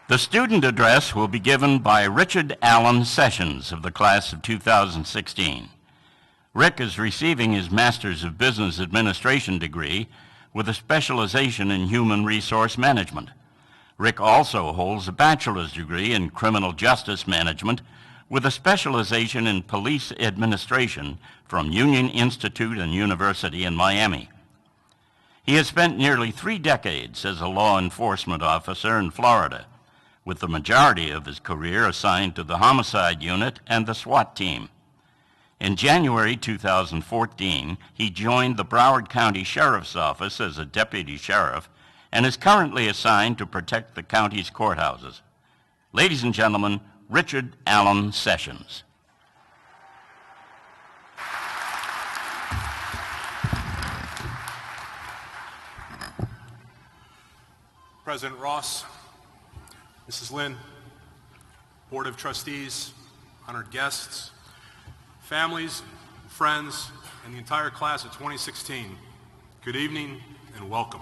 The student address will be given by Richard Allen Sessions of the class of 2016. Rick is receiving his Master's of Business Administration degree with a specialization in Human Resource Management. Rick also holds a bachelor's degree in Criminal Justice Management with a specialization in Police Administration from Union Institute and University in Miami. He has spent nearly 3 decades as a law enforcement officer in Florida, with the majority of his career assigned to the Homicide Unit and the SWAT team. In January 2014, he joined the Broward County Sheriff's Office as a deputy sheriff and is currently assigned to protect the county's courthouses. Ladies and gentlemen, Richard Allen Sessions. President Ross, Mrs. Lynn, Board of Trustees, honored guests, families, friends, and the entire class of 2016, good evening and welcome.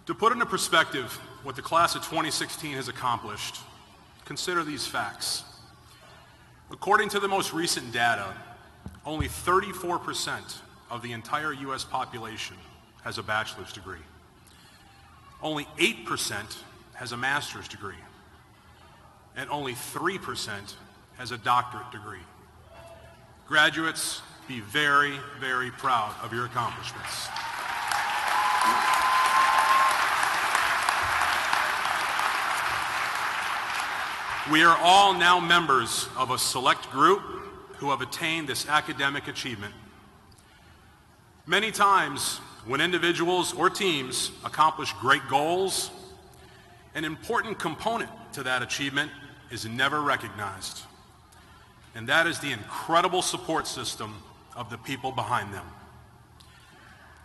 To put into perspective what the class of 2016 has accomplished, consider these facts. According to the most recent data, only 34% of the entire U.S. population has a bachelor's degree. Only 8% has a master's degree, and only 3% has a doctorate degree. Graduates, be very, very proud of your accomplishments. We are all now members of a select group who have attained this academic achievement. Many times, when individuals or teams accomplish great goals, an important component to that achievement is never recognized, and that is the incredible support system of the people behind them.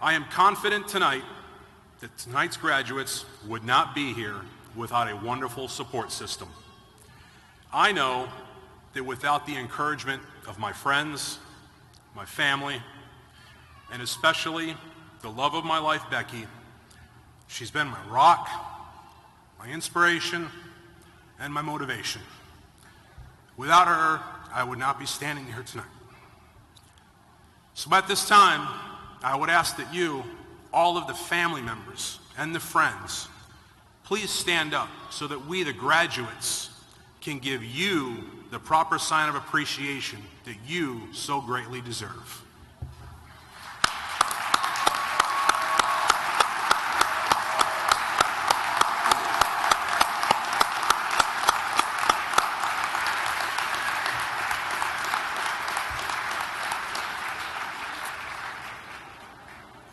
I am confident tonight that tonight's graduates would not be here without a wonderful support system. I know that without the encouragement of my friends, my family, and especially the love of my life, Becky, she's been my rock, my inspiration, and my motivation. Without her, I would not be standing here tonight. So at this time, I would ask that you, all of the family members and the friends, please stand up so that we, the graduates, can give you the proper sign of appreciation that you so greatly deserve.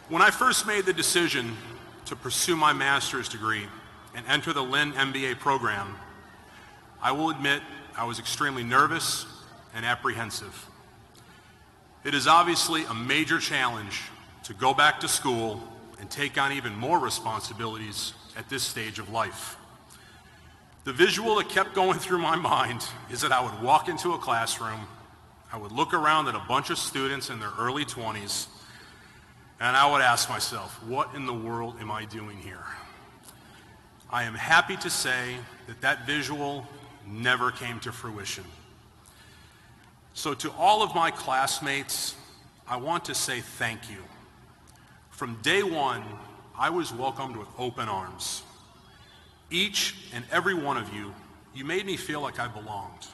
When I first made the decision to pursue my master's degree and enter the Lynn MBA program, I will admit I was extremely nervous and apprehensive. It is obviously a major challenge to go back to school and take on even more responsibilities at this stage of life. The visual that kept going through my mind is that I would walk into a classroom, I would look around at a bunch of students in their early 20s, and I would ask myself, what in the world am I doing here? I am happy to say that that visual never came to fruition. So to all of my classmates, I want to say thank you. From day one, I was welcomed with open arms. Each and every one of you, you made me feel like I belonged.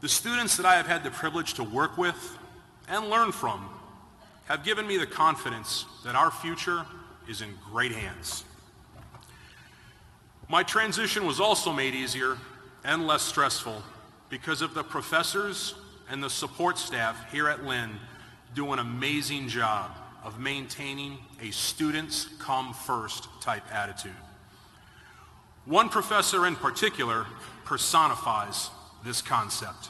The students that I have had the privilege to work with and learn from have given me the confidence that our future is in great hands. My transition was also made easier and less stressful because of the professors and the support staff here at Lynn do an amazing job of maintaining a students come first type attitude. One professor in particular personifies this concept.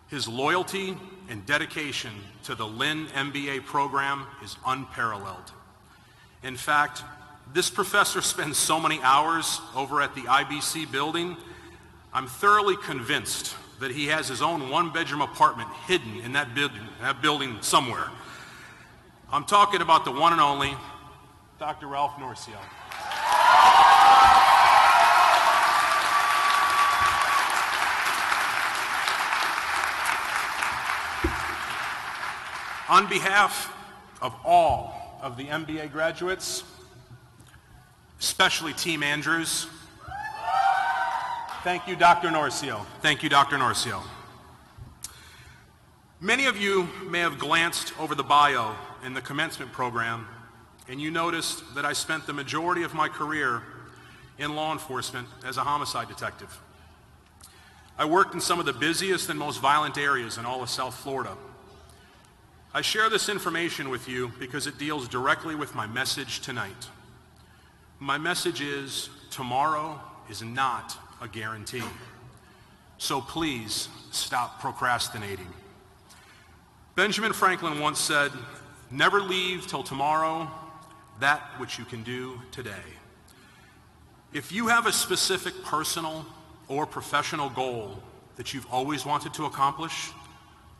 His loyalty and dedication to the Lynn MBA program is unparalleled. In fact, this professor spends so many hours over at the IBC building, I'm thoroughly convinced that he has his own one-bedroom apartment hidden in that building somewhere. I'm talking about the one and only Dr. Ralph Norcio. On behalf of all of the MBA graduates, especially Team Andrews, thank you, Dr. Norcio. Thank you, Dr. Norcio. Many of you may have glanced over the bio in the commencement program, and you noticed that I spent the majority of my career in law enforcement as a homicide detective. I worked in some of the busiest and most violent areas in all of South Florida. I share this information with you because it deals directly with my message tonight. My message is, tomorrow is not a guarantee. So please stop procrastinating. Benjamin Franklin once said, "Never leave till tomorrow that which you can do today." If you have a specific personal or professional goal that you've always wanted to accomplish,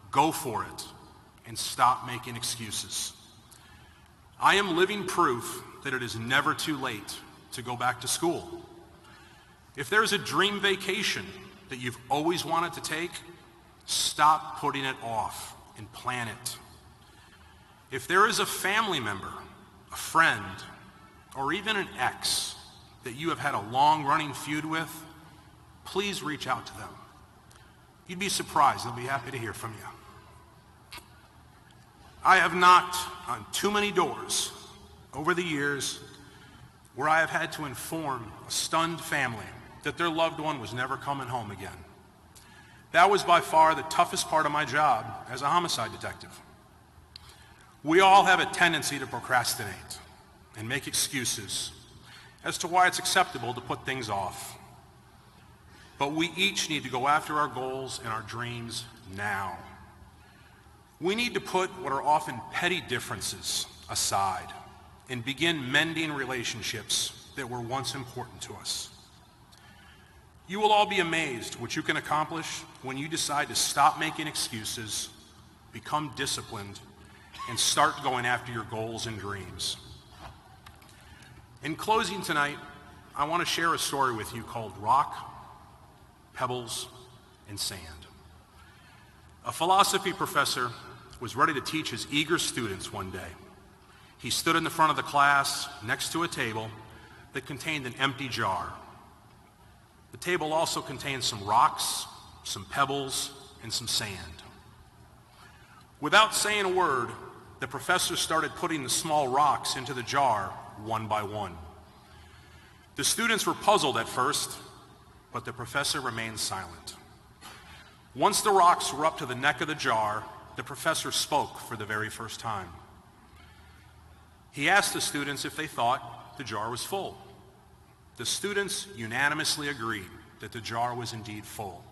go for it and stop making excuses. I am living proof that it is never too late to go back to school. If there's a dream vacation that you've always wanted to take, stop putting it off and plan it. If there is a family member, a friend, or even an ex that you have had a long-running feud with, please reach out to them. You'd be surprised. They'll be happy to hear from you. I have knocked on too many doors over the years where I have had to inform a stunned family that their loved one was never coming home again. That was by far the toughest part of my job as a homicide detective. We all have a tendency to procrastinate and make excuses as to why it's acceptable to put things off. But we each need to go after our goals and our dreams now. We need to put what are often petty differences aside and begin mending relationships that were once important to us. You will all be amazed what you can accomplish when you decide to stop making excuses, become disciplined, and start going after your goals and dreams. In closing tonight, I want to share a story with you called Rock, Pebbles, and Sand. A philosophy professor was ready to teach his eager students one day. He stood in the front of the class next to a table that contained an empty jar. The table also contained some rocks, some pebbles, and some sand. Without saying a word, the professor started putting the small rocks into the jar one by one. The students were puzzled at first, but the professor remained silent. Once the rocks were up to the neck of the jar, the professor spoke for the very first time. He asked the students if they thought the jar was full. The students unanimously agreed that the jar was indeed full.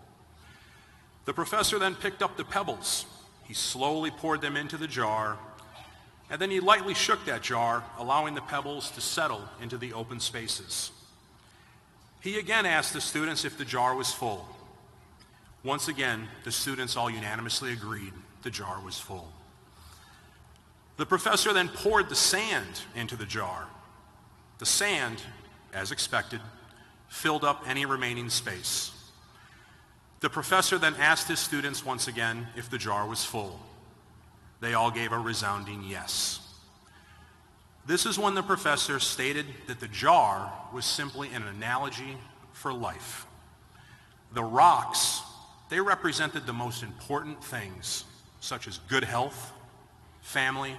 The professor then picked up the pebbles. He slowly poured them into the jar, and then he lightly shook that jar, allowing the pebbles to settle into the open spaces. He again asked the students if the jar was full. Once again, the students all unanimously agreed the jar was full. The professor then poured the sand into the jar. The sand, as expected, filled up any remaining space. The professor then asked his students once again if the jar was full. They all gave a resounding yes. This is when the professor stated that the jar was simply an analogy for life. The rocks, they represented the most important things, such as good health, family,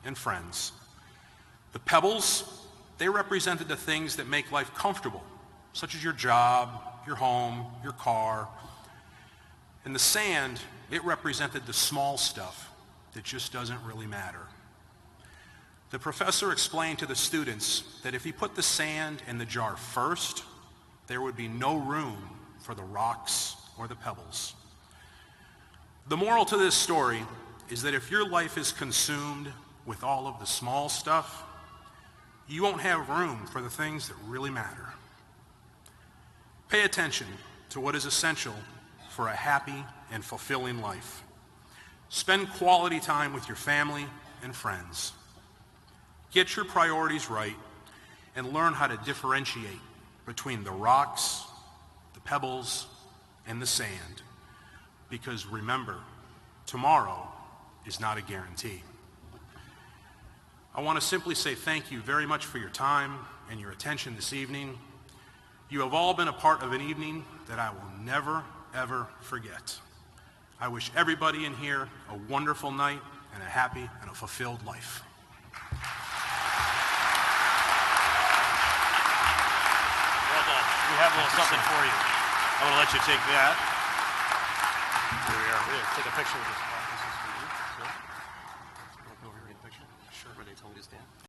and friends. The pebbles, they represented the things that make life comfortable, such as your job, your home, your car. And the sand, it represented the small stuff that just doesn't really matter. The professor explained to the students that if he put the sand in the jar first, there would be no room for the rocks or the pebbles. The moral to this story is that if your life is consumed with all of the small stuff, you won't have room for the things that really matter. Pay attention to what is essential for a happy and fulfilling life. Spend quality time with your family and friends. Get your priorities right and learn how to differentiate between the rocks, the pebbles, and the sand. Because remember, tomorrow is not a guarantee. I want to simply say thank you very much for your time and your attention this evening. You have all been a part of an evening that I will never, ever forget. I wish everybody in here a wonderful night and a happy and a fulfilled life. Well done. We have a little something for you. I'm going to let you take that. Here we are. We're going to take a picture with this.